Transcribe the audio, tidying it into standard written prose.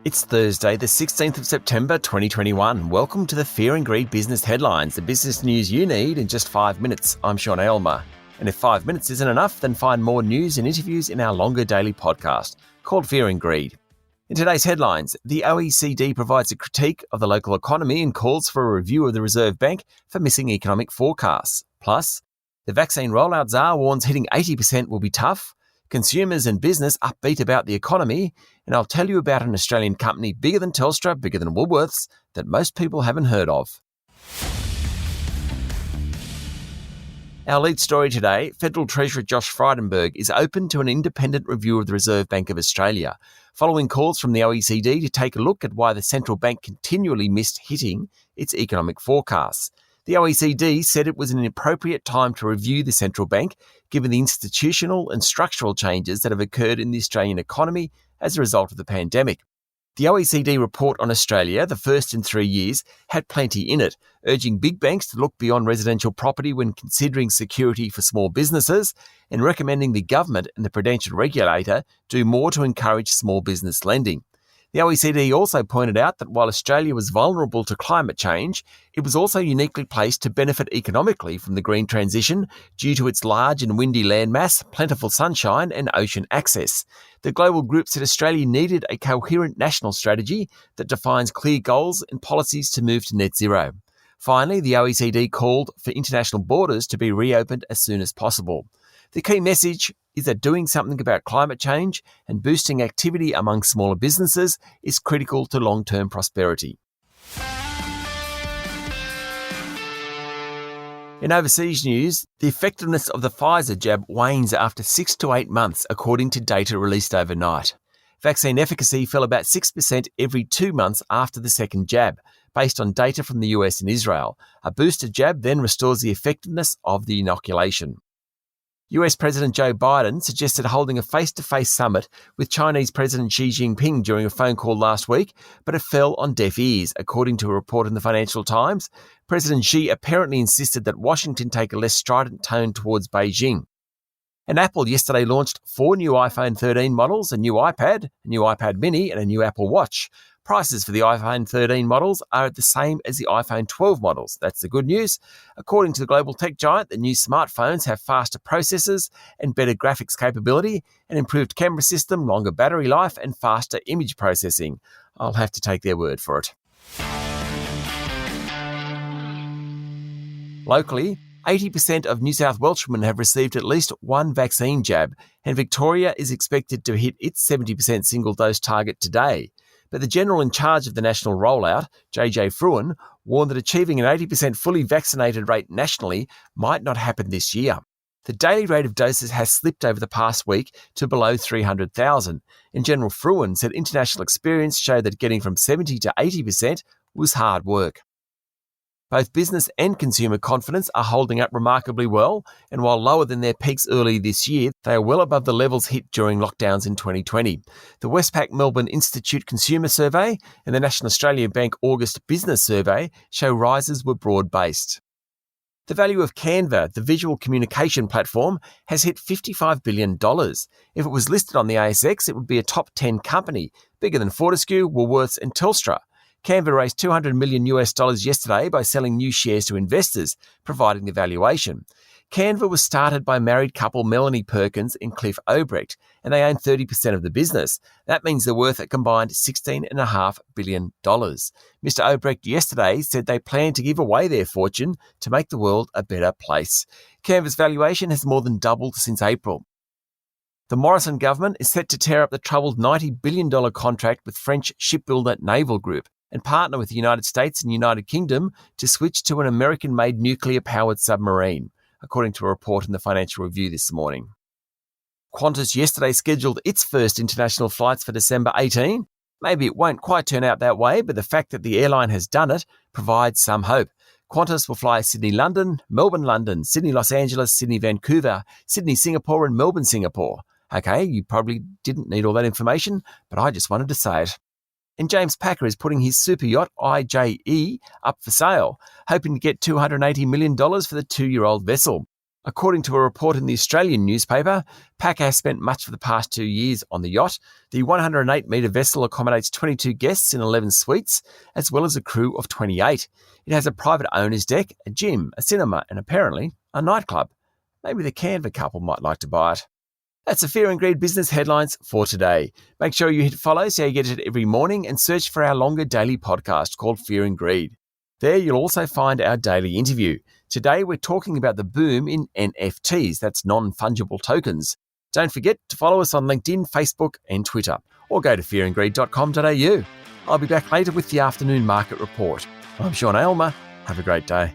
It's Thursday, the 16th of September 2021. Welcome to the Fear and Greed Business Headlines, the business news you need in just 5 minutes. I'm Sean Aylmer. And if 5 minutes isn't enough, then find more news and interviews in our longer daily podcast called Fear and Greed. In today's headlines, the OECD provides a critique of the local economy and calls for a review of the Reserve Bank for missing economic forecasts. Plus, the vaccine rollout czar warns hitting 80% will be tough. Consumers and business upbeat about the economy, and I'll tell you about an Australian company bigger than Telstra, bigger than Woolworths, that most people haven't heard of. Our lead story today, Federal Treasurer Josh Frydenberg is open to an independent review of the Reserve Bank of Australia, following calls from the OECD to take a look at why the central bank continually missed hitting its economic forecasts. The OECD said it was an inappropriate time to review the central bank, given the institutional and structural changes that have occurred in the Australian economy as a result of the pandemic. The OECD report on Australia, the first in 3 years, had plenty in it, urging big banks to look beyond residential property when considering security for small businesses and recommending the government and the prudential regulator do more to encourage small business lending. The OECD also pointed out that while Australia was vulnerable to climate change, it was also uniquely placed to benefit economically from the green transition due to its large and windy landmass, plentiful sunshine and ocean access. The global group said Australia needed a coherent national strategy that defines clear goals and policies to move to net zero. Finally, the OECD called for international borders to be reopened as soon as possible. The key message is that doing something about climate change and boosting activity among smaller businesses is critical to long-term prosperity. In overseas news, the effectiveness of the Pfizer jab wanes after 6 to 8 months, according to data released overnight. Vaccine efficacy fell about 6% every 2 months after the second jab, based on data from the US and Israel. A booster jab then restores the effectiveness of the inoculation. US President Joe Biden suggested holding a face-to-face summit with Chinese President Xi Jinping during a phone call last week, but it fell on deaf ears, according to a report in the Financial Times. President Xi apparently insisted that Washington take a less strident tone towards Beijing. And Apple yesterday launched 4 new iPhone 13 models, a new iPad, a new iPad mini, and a new Apple Watch. Prices for the iPhone 13 models are the same as the iPhone 12 models. That's the good news. According to the global tech giant, the new smartphones have faster processors and better graphics capability, an improved camera system, longer battery life, and faster image processing. I'll have to take their word for it. Locally, 80% of New South Welshmen have received at least one vaccine jab, and Victoria is expected to hit its 70% single-dose target today. But the general in charge of the national rollout, JJ Fruin, warned that achieving an 80% fully vaccinated rate nationally might not happen this year. The daily rate of doses has slipped over the past week to below 300,000, and General Fruin said international experience showed that getting from 70 to 80% was hard work. Both business and consumer confidence are holding up remarkably well, and while lower than their peaks early this year, they are well above the levels hit during lockdowns in 2020. The Westpac Melbourne Institute Consumer Survey and the National Australia Bank August Business Survey show rises were broad-based. The value of Canva, the visual communication platform, has hit $55 billion. If it was listed on the ASX, it would be a top 10 company, bigger than Fortescue, Woolworths and Telstra. Canva raised $200 million yesterday by selling new shares to investors, providing the valuation. Canva was started by married couple Melanie Perkins and Cliff Obrecht, and they own 30% of the business. That means they're worth a combined $16.5 billion. Mr. Obrecht yesterday said they plan to give away their fortune to make the world a better place. Canva's valuation has more than doubled since April. The Morrison government is set to tear up the troubled $90 billion contract with French shipbuilder Naval Group and partner with the United States and United Kingdom to switch to an American-made nuclear-powered submarine, according to a report in the Financial Review this morning. Qantas yesterday scheduled its first international flights for December 18. Maybe it won't quite turn out that way, but the fact that the airline has done it provides some hope. Qantas will fly Sydney-London, Melbourne-London, Sydney-Los Angeles, Sydney-Vancouver, Sydney-Singapore and Melbourne-Singapore. Okay, you probably didn't need all that information, but I just wanted to say it. And James Packer is putting his super yacht IJE up for sale, hoping to get $280 million for the 2-year-old vessel. According to a report in the Australian newspaper, PAC has spent much of the past 2 years on the yacht. The 108-metre vessel accommodates 22 guests in 11 suites, as well as a crew of 28. It has a private owner's deck, a gym, a cinema, and apparently a nightclub. Maybe the Canva couple might like to buy it. That's the Fear and Greed business headlines for today. Make sure you hit follow so you get it every morning and search for our longer daily podcast called Fear and Greed. There you'll also find our daily interview. Today we're talking about the boom in NFTs, that's non-fungible tokens. Don't forget to follow us on LinkedIn, Facebook and Twitter, or go to fearandgreed.com.au. I'll be back later with the afternoon market report. I'm Sean Aylmer. Have a great day.